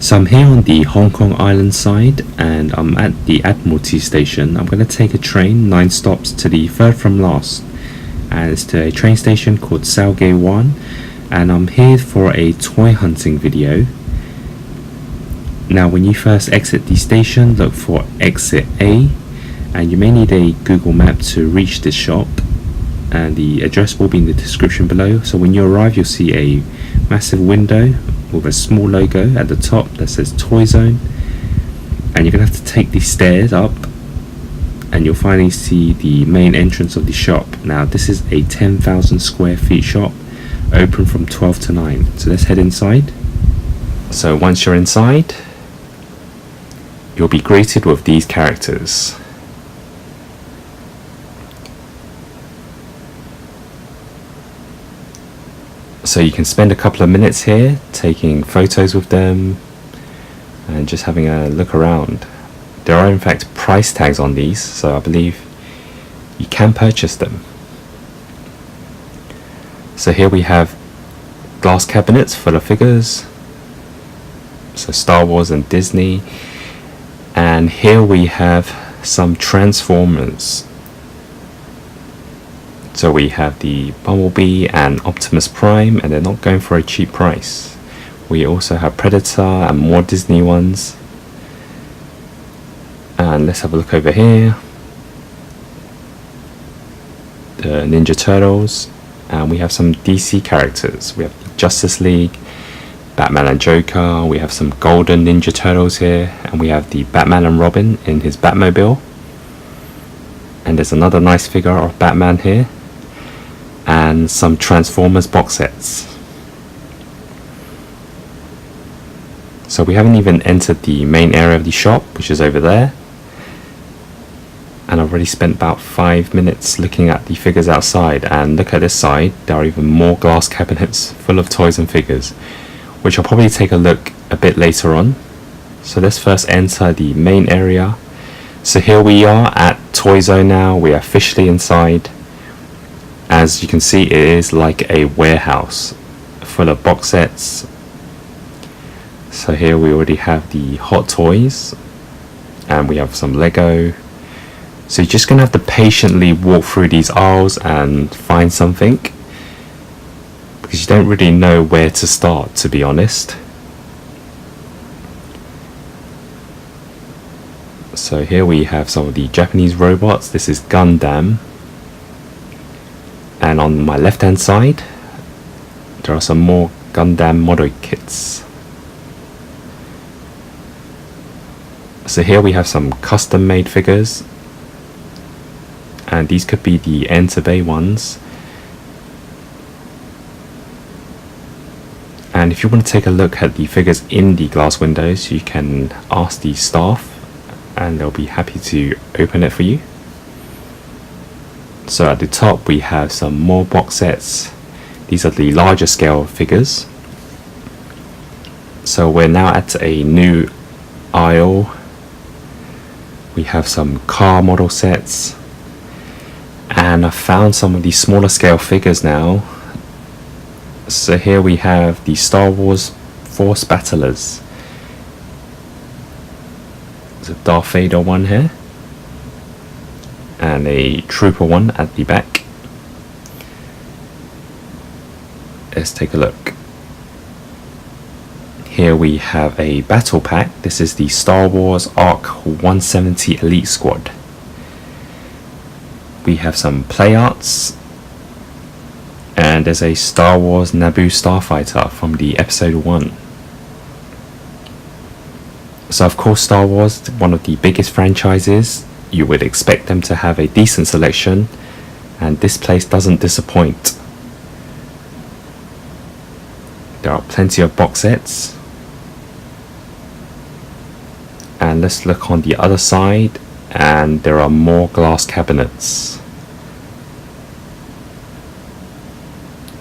So I'm here on the Hong Kong Island side, and I'm at the Admiralty station. I'm going to take a train 9 stops to the third from last, and it's to a train station called Salgate 1, and I'm here for a toy hunting video. Now when you first exit the station, look for exit A, and you may need a Google map to reach this shop, and the address will be in the description below. So when you arrive, you'll see a massive window with a small logo at the top that says Toyzone, and you're gonna have to take these stairs up, and you'll finally see the main entrance of the shop. Now this is a 10,000 square feet shop, open from 12 to 9. So let's head inside. So once you're inside, you'll be greeted with these characters. So you can spend a couple of minutes here taking photos with them and just having a look around. There are in fact price tags on these, so I believe you can purchase them. So here we have glass cabinets full of figures, so Star Wars and Disney, and here we have some Transformers. So we have the Bumblebee and Optimus Prime, and they're not going for a cheap price. We also have Predator and more Disney ones. And let's have a look over here. The Ninja Turtles, and we have some DC characters. We have Justice League, Batman and Joker. We have some golden Ninja Turtles here, and we have the Batman and Robin in his Batmobile. And there's another nice figure of Batman here, and some Transformers box sets. So we haven't even entered the main area of the shop, which is over there, and I've already spent about 5 minutes looking at the figures outside. And look at this side, there are even more glass cabinets full of toys and figures, which I'll probably take a look a bit later on. So let's first enter the main area. So here we are at Toyzone now. We are officially inside. As you can see, it is like a warehouse full of box sets. So here we already have the Hot Toys, and we have some Lego. So you're just gonna have to patiently walk through these aisles and find something, because you don't really know where to start, to be honest. So here we have some of the Japanese robots. This is Gundam. And on my left hand side, there are some more Gundam model kits. So here we have some custom made figures, and these could be the Enter Bay ones. And if you want to take a look at the figures in the glass windows, you can ask the staff and they'll be happy to open it for you. So at the top we have some more box sets. These are the larger scale figures. So we're now at a new aisle. We have some car model sets, and I found some of the smaller scale figures now. So here we have the Star Wars Force Battlers. There's a Darth Vader one here, and a Trooper one at the back. Let's take a look. Here we have a battle pack. This is the Star Wars Arc 170 Elite Squad. We have some play arts, and there's a Star Wars Naboo Starfighter from the episode 1. So of course Star Wars, one of the biggest franchises, you would expect them to have a decent selection, and this place doesn't disappoint. There are plenty of box sets. And let's look on the other side, and there are more glass cabinets.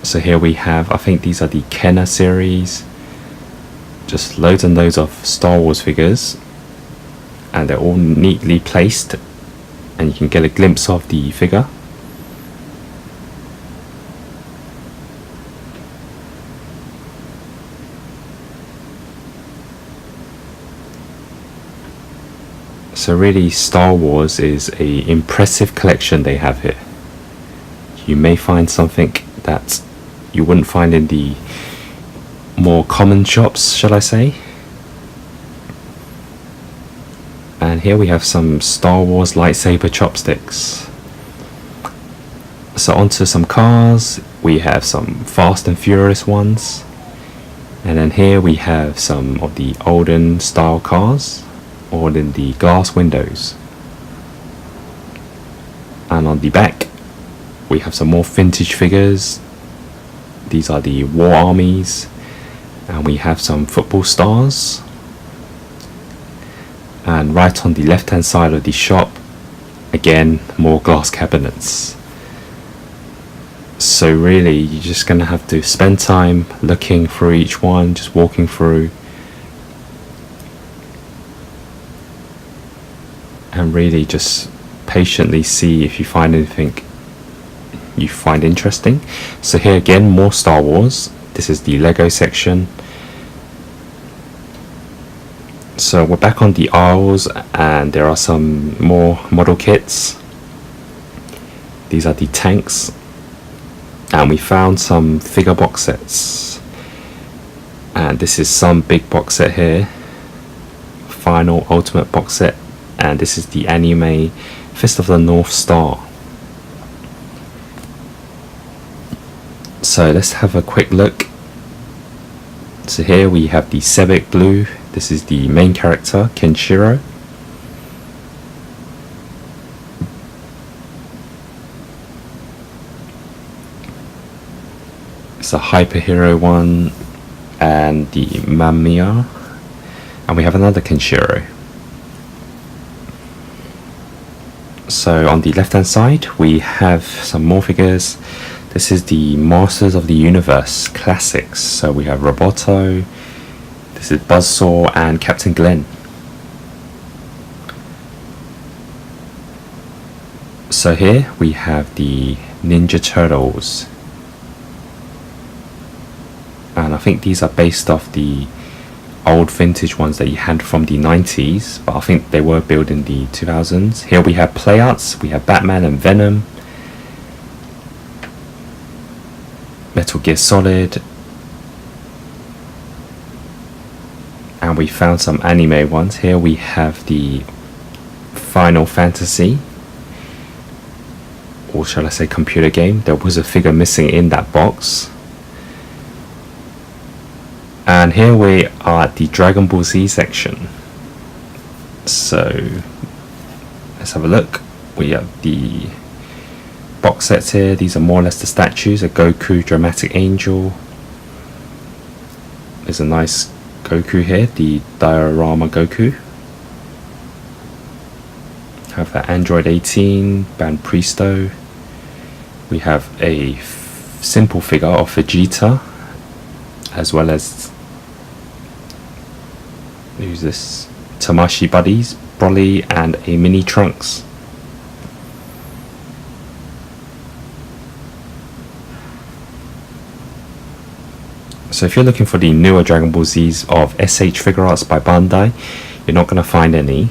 So here we have, I think these are the Kenner series. Just loads and loads of Star Wars figures, and they're all neatly placed, and you can get a glimpse of the figure. So really, Star Wars is a impressive collection they have here. You may find something that you wouldn't find in the more common shops, shall I say. And here we have some Star Wars lightsaber chopsticks. So onto some cars. We have some Fast and Furious ones. And then here we have some of the olden style cars, all in the glass windows. And on the back we have some more vintage figures. These are the war armies. And we have some football stars. And right on the left hand side of the shop, again, more glass cabinets. So really, you're just going to have to spend time looking through each one, just walking through, and really just patiently see if you find anything you find interesting. So here again, more Star Wars. This is the Lego section. So we're back on the aisles, and there are some more model kits. These are the tanks, and we found some figure box sets. And this is some big box set here, final ultimate box set, and this is the anime Fist of the North Star. So let's have a quick look. So here we have the Sebek Blue. This is the main character, Kenshiro. It's a hyperhero one, and the Mamiya. And we have another Kenshiro. So on the left hand side we have some more figures. This is the Masters of the Universe classics. So we have Roboto, this is Buzzsaw, and Captain Glenn. So here we have the Ninja Turtles. And I think these are based off the old vintage ones that you had from the 90s, but I think they were built in the 2000s. Here we have playouts. We have Batman and Venom, Metal Gear Solid, and we found some anime ones. Here we have the Final Fantasy, or shall I say computer game. There was a figure missing in that box. And here we are at the Dragon Ball Z section. So let's have a look. We have the box sets here. These are more or less the statues. A Goku Dramatic Angel. There's a nice Goku here, the diorama Goku. Have the Android 18, Ban Presto. We have a simple figure of Vegeta, as well as, who's this? Tamashii Buddies, Broly, and a mini Trunks. So if you're looking for the newer Dragon Ball Z's of SH Figure Arts by Bandai, you're not going to find any.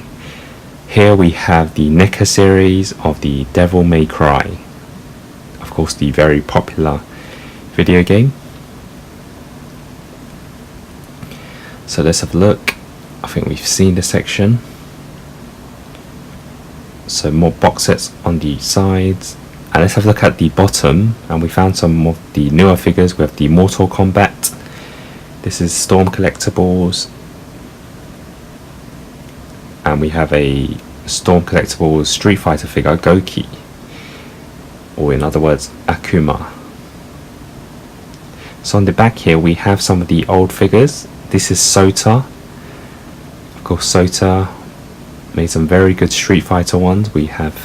Here we have the NECA series of the Devil May Cry. Of course, the very popular video game. So let's have a look. I think we've seen this section. So more box sets on the sides. And let's have a look at the bottom, and we found some of the newer figures. We have the Mortal Kombat. This is Storm Collectibles. And we have a Storm Collectibles Street Fighter figure, Goki. Or in other words, Akuma. So on the back here we have some of the old figures. This is Sota. Of course, Sota made some very good Street Fighter ones. We have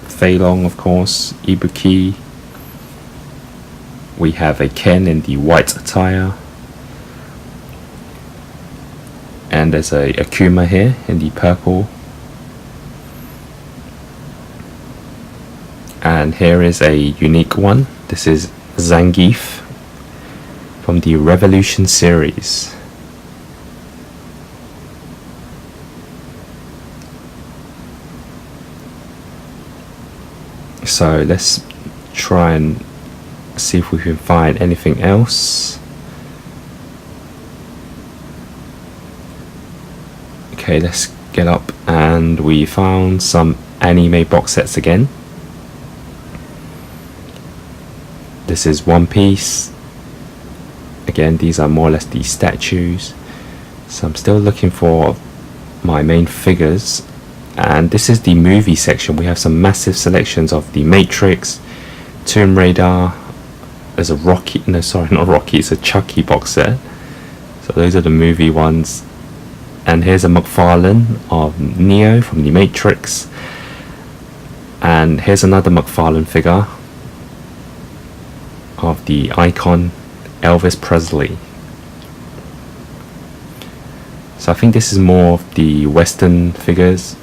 Fei Long, of course, Ibuki. We have a Ken in the white attire. And there's a Akuma here in the purple. And here is a unique one. This is Zangief from the Revolution series. So let's try and see if we can find anything else. Okay, let's get up, and we found some anime box sets again. This is One Piece. Again, these are more or less the statues. So I'm still looking for my main figures, and this is the movie section. We have some massive selections of the Matrix, Tomb Raider. There's a Rocky, no sorry, not Rocky, it's a Chucky box set. So those are the movie ones. And here's a McFarlane of Neo from the Matrix, and here's another McFarlane figure of the icon Elvis Presley. So I think this is more of the Western figures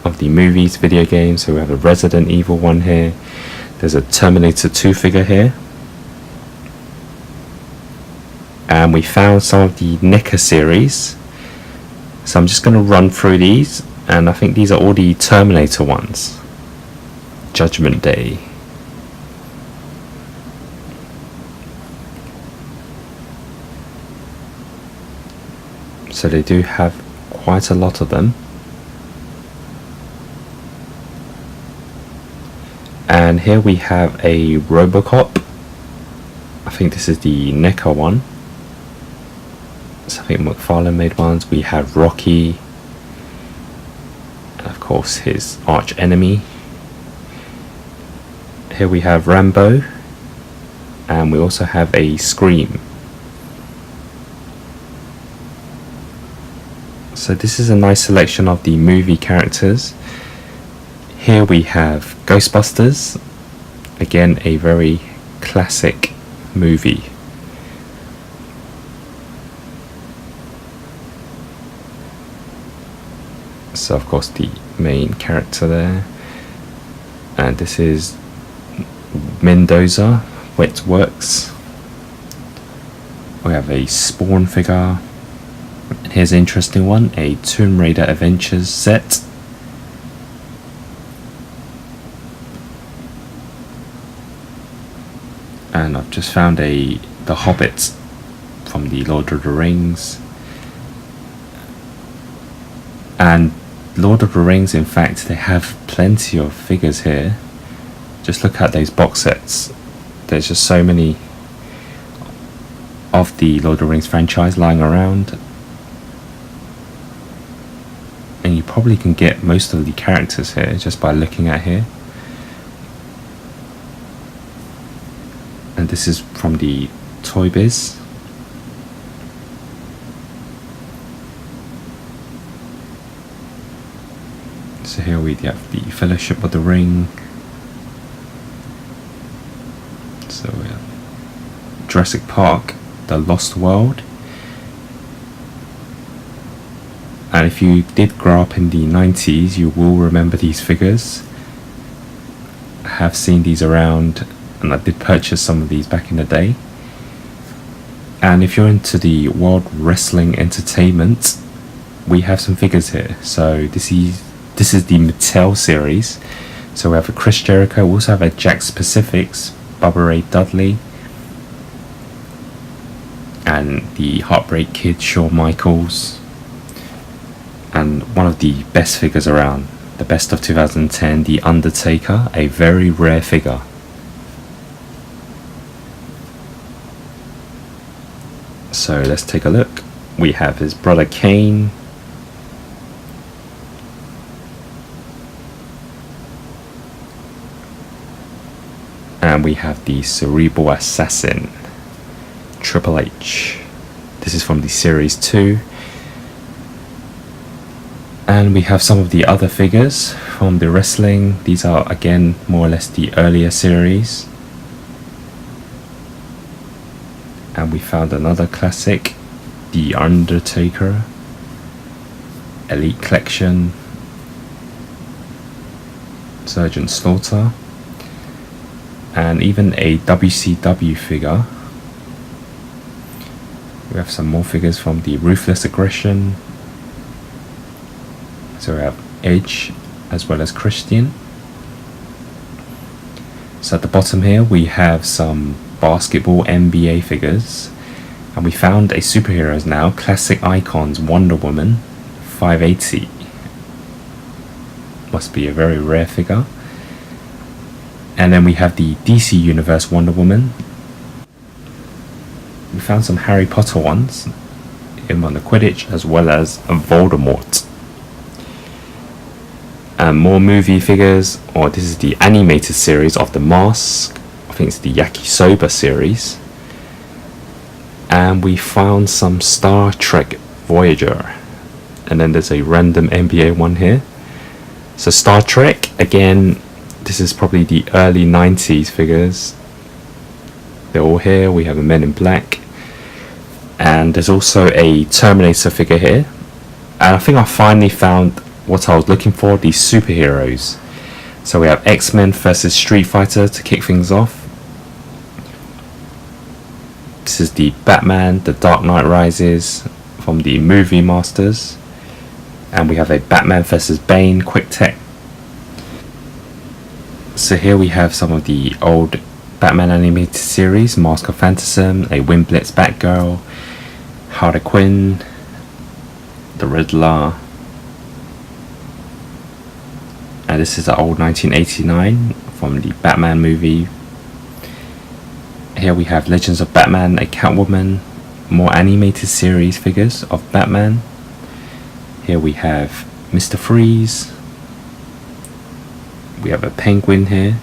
of the movies, video games. So we have a Resident Evil one here. There's a Terminator 2 figure here. And we found some of the NECA series. So I'm just going to run through these. And I think these are all the Terminator ones. Judgment Day. So they do have quite a lot of them. And here we have a Robocop. I think this is the NECA one. So I think McFarlane made ones. We have Rocky. And of course his arch enemy. Here we have Rambo. And we also have a Scream. So this is a nice selection of the movie characters. Here we have Ghostbusters. Again, a very classic movie. So of course the main character there. And this is Mendoza, Wet Works. We have a Spawn figure. Here's an interesting one, a Tomb Raider Adventures set. And I've just found the Hobbit from the Lord of the Rings. And Lord of the Rings, in fact, they have plenty of figures here. Just look at those box sets. There's just so many of the Lord of the Rings franchise lying around. And you probably can get most of the characters here just by looking at here. And this is from the Toy Biz. So here we have the Fellowship of the Ring. So we have Jurassic Park, The Lost World. And if you did grow up in the 90s, you will remember these figures. I have seen these around, and I did purchase some of these back in the day. And if you're into the World Wrestling Entertainment, we have some figures here. So this is the Mattel series. So we have a Chris Jericho. We also have a Jax Pacifics, Bubba Ray Dudley, and the Heartbreak Kid, Shawn Michaels. And one of the best figures around, the best of 2010, the Undertaker, a very rare figure. So let's take a look. We have his brother Kane. And we have the Cerebral Assassin, Triple H. This is from the Series 2. And we have some of the other figures from the wrestling. These are again more or less the earlier series. And we found another classic, The Undertaker, Elite Collection, Sergeant Slaughter, and even a WCW figure. We have some more figures from the Ruthless Aggression. So we have Edge as well as Christian. So at the bottom here we have some basketball NBA figures, and we found a superheroes now, classic icons, Wonder Woman 580. Must be a very rare figure. And then we have the DC Universe Wonder Woman. We found some Harry Potter ones, him on the Quidditch, as well as Voldemort. And more movie figures, or this is the animated series of The Mask. I think it's the Yakisoba series. And we found some Star Trek Voyager. And then there's a random NBA one here. So Star Trek, again, this is probably the early 90s figures. They're all here. We have a Men in Black. And there's also a Terminator figure here. And I think I finally found what I was looking for, these superheroes. So we have X-Men versus Street Fighter to kick things off. This is the Batman, The Dark Knight Rises from the Movie Masters. And we have a Batman vs Bane Quick Tech. So here we have some of the old Batman animated series, Mask of Phantasm, a Windblitz Batgirl, Harley Quinn, the Riddler. And this is the old 1989 from the Batman movie. Here we have Legends of Batman, a Catwoman, more animated series figures of Batman. Here we have Mr. Freeze. We have a Penguin here.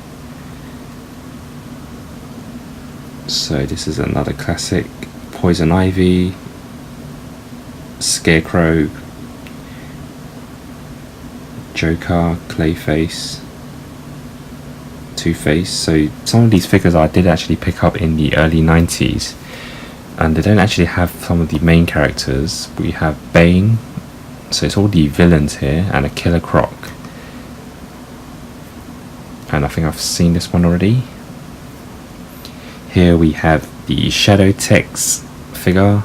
So this is another classic. Poison Ivy, Scarecrow, Joker, Clayface, Two-Face. So some of these figures I did actually pick up in the early 90s, and they don't actually have some of the main characters. We have Bane, so it's all the villains here, and a Killer Croc. And I think I've seen this one already. Here we have the Shadow Tex figure,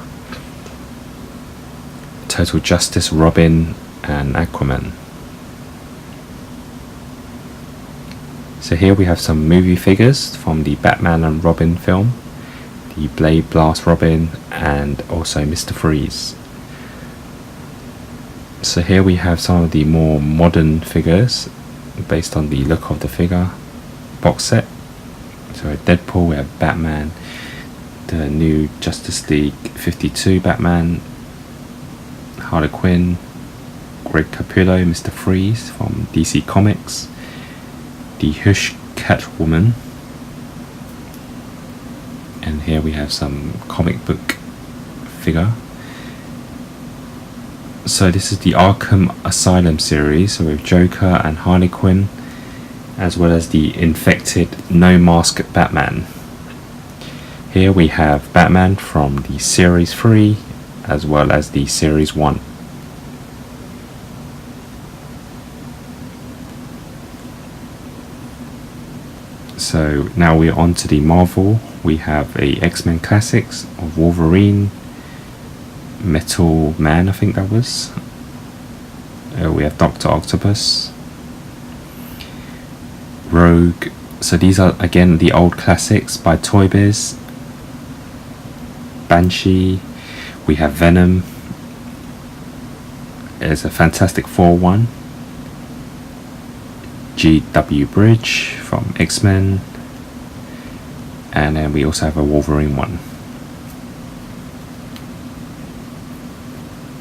Total Justice, Robin, and Aquaman. So here we have some movie figures from the Batman and Robin film, the Blade Blast Robin, and also Mr. Freeze. So here we have some of the more modern figures based on the look of the figure box set. So Deadpool, we have Batman, the new Justice League 52 Batman, Harley Quinn, Greg Capullo, Mr. Freeze from DC Comics, the Hush Catwoman, and here we have some comic book figure. So this is the Arkham Asylum series, so with Joker and Harley Quinn, as well as the infected No Mask Batman. Here we have Batman from the Series 3 as well as the Series 1. So now we're on to the Marvel. We have a X-Men Classics of Wolverine, Metal Man, I think that was. We have Dr. Octopus, Rogue. So these are again the old classics by Toy Biz. Banshee. We have Venom. There's a Fantastic Four one. G.W. Bridge from X-Men. And then we also have a Wolverine one.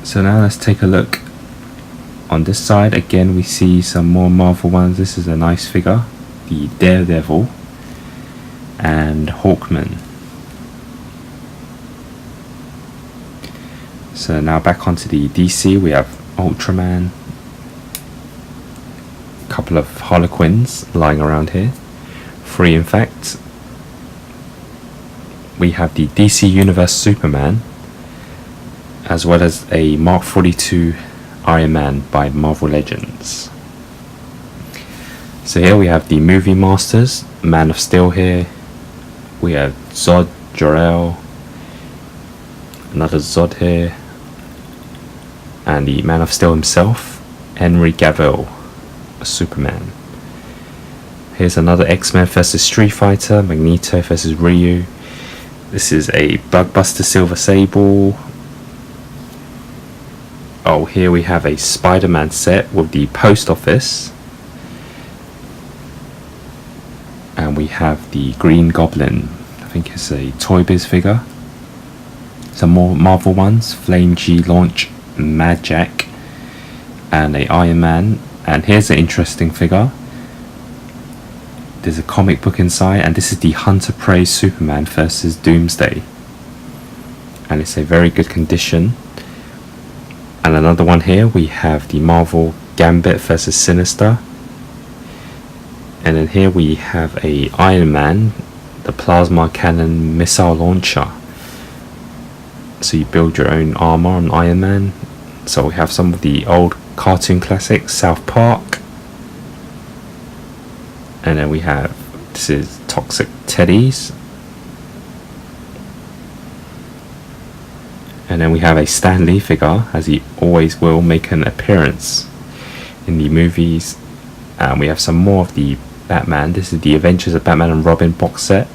So now let's take a look. On this side again we see some more Marvel ones. This is a nice figure, the Daredevil and Hawkman. So now back onto the DC, we have Ultraman, a couple of Harlequins lying around here, 3 in fact. We have the DC Universe Superman, as well as a Mark 42 Iron Man by Marvel Legends. So here we have the Movie Masters, Man of Steel here. We have Zod, Jor-El, another Zod here, and the Man of Steel himself, Henry Cavill, Superman. Here's another X-Men versus Street Fighter, Magneto versus Ryu. This is a Bugbuster Silver Sable. Oh, here we have a Spider-Man set with the post office. And we have the Green Goblin. I think it's a Toy Biz figure. Some more Marvel ones. Flame G Launch, Mad Jack, and a Iron Man. And here's an interesting figure. There's a comic book inside, and this is the Hunter Prey Superman versus Doomsday. And it's a very good condition. And another one here, we have the Marvel Gambit versus Sinister. And then here we have a Iron Man, the Plasma Cannon Missile Launcher. So you build your own armor on Iron Man. So we have some of the old cartoon classics, South Park. And then we have, this is Toxic Teddies. And then we have a Stan Lee figure, as he always will make an appearance in the movies. And we have some more of the Batman. This is the Adventures of Batman and Robin box set.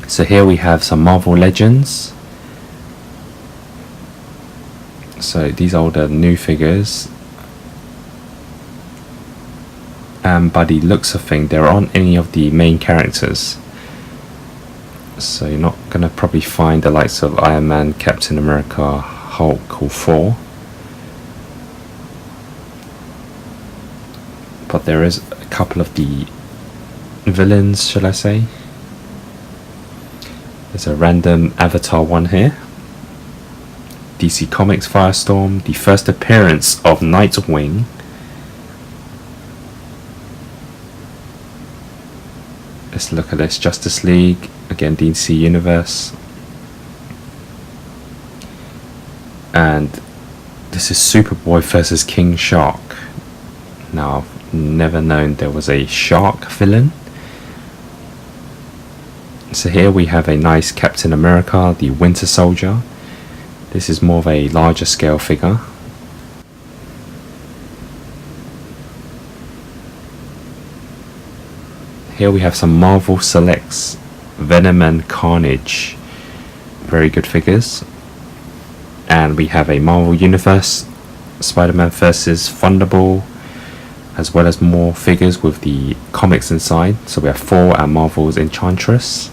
So here we have some Marvel Legends. So these are the new figures. And by the looks of things, there aren't any of the main characters. So you're not going to probably find the likes of Iron Man, Captain America, Hulk or Thor. But there is a couple of the villains, shall I say. There's a random Avatar one here. DC Comics Firestorm, the first appearance of Nightwing. Let's look at this. Justice League, again DC Universe. And this is Superboy versus King Shark. Now, I've never known there was a shark villain. So here we have a nice Captain America, the Winter Soldier. This is more of a larger scale figure. Here we have some Marvel Selects, Venom and Carnage. Very good figures. And we have a Marvel Universe, Spider-Man vs. Thunderbolt, as well as more figures with the comics inside. So we have Thor and Marvel's Enchantress.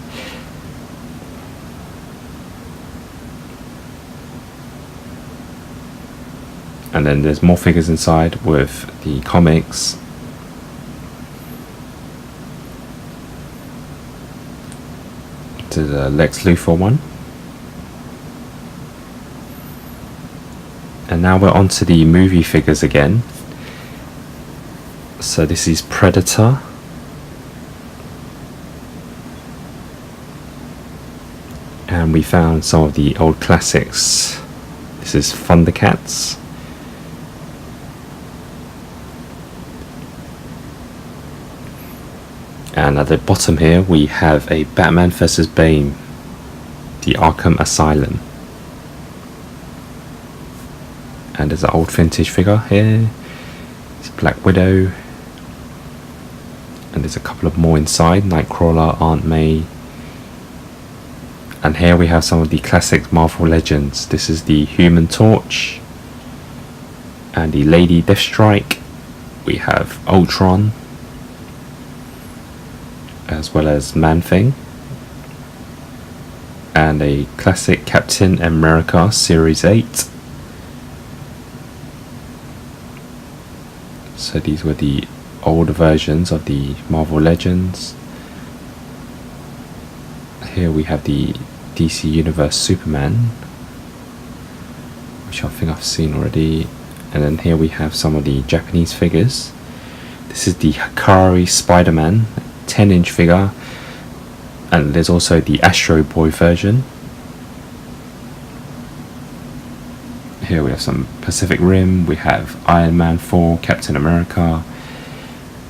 And then there's more figures inside with the comics. To the Lex Luthor one. And now we're on to the movie figures again. So this is Predator. And we found some of the old classics. This is Thundercats. And at the bottom here we have a Batman vs Bane, the Arkham Asylum. And there's an old vintage figure here. It's Black Widow. And there's a couple of more inside, Nightcrawler, Aunt May. And here we have some of the classic Marvel Legends. This is the Human Torch and the Lady Deathstrike. We have Ultron, as well as Man-Thing, and a classic Captain America Series 8. So these were the older versions of the Marvel Legends. Here we have the DC Universe Superman, which I think I've seen already. And then here we have some of the Japanese figures. This is the Hikari Spider-Man 10-inch figure, and there's also the Astro Boy version. Here we have some Pacific Rim, we have Iron Man 4, Captain America,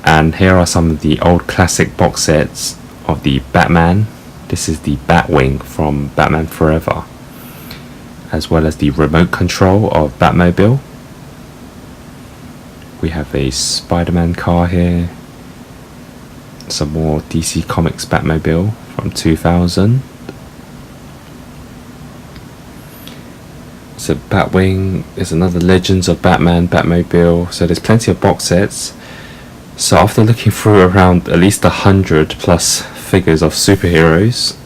and here are some of the old classic box sets of the Batman. This is the Batwing from Batman Forever, as well as the remote control of Batmobile. We have a Spider-Man car here, Some more DC Comics Batmobile from 2000. So Batwing is another Legends of Batman Batmobile. So there's plenty of box sets. So after looking through around at least 100 plus figures of superheroes,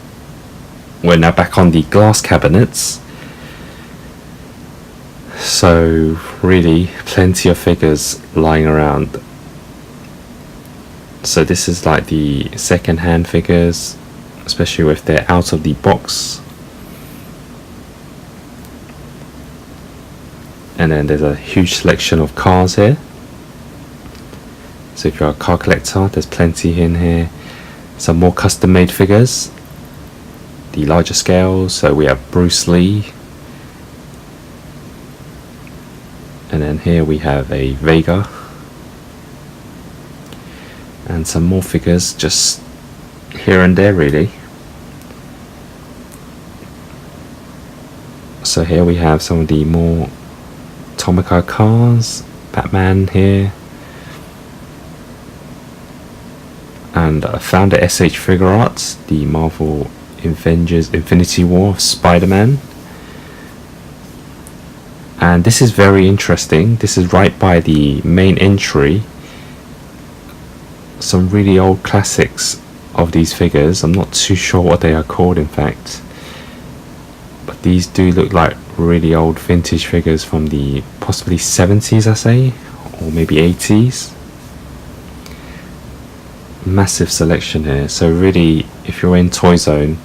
we're now back on the glass cabinets. So really plenty of figures lying around. So this is like the second hand figures, especially if they're out of the box. And then there's a huge selection of cars here. So if you're a car collector, there's plenty in here. Some more custom made figures, the larger scales. So we have Bruce Lee, and then here we have a Vega, and some more figures just here and there really. So here we have some of the more Tomica cars, Batman here, and I found the SH Figure Arts, the Marvel Avengers Infinity War of Spider-Man. And this is very interesting. This is right by the main entry. Some really old classics of these figures. I'm not too sure what they are called in fact, but these do look like really old vintage figures from the possibly 70s I say, or maybe 80s. Massive selection here. So really, if you're in Toyzone,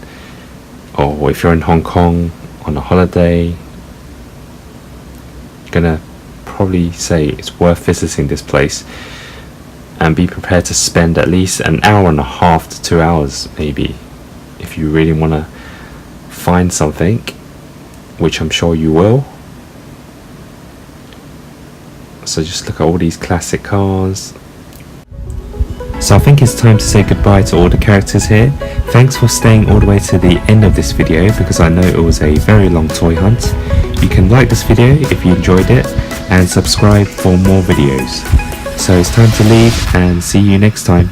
or if you're in Hong Kong on a holiday, you're gonna probably say it's worth visiting this place, and be prepared to spend at least an hour and a half to 2 hours maybe, if you really want to find something, which I'm sure you will. So just look at all these classic cars. So I think it's time to say goodbye to all the characters here. Thanks for staying all the way to the end of this video, because I know it was a very long toy hunt. You can like this video if you enjoyed it, and subscribe for more videos. So it's time to leave, and see you next time.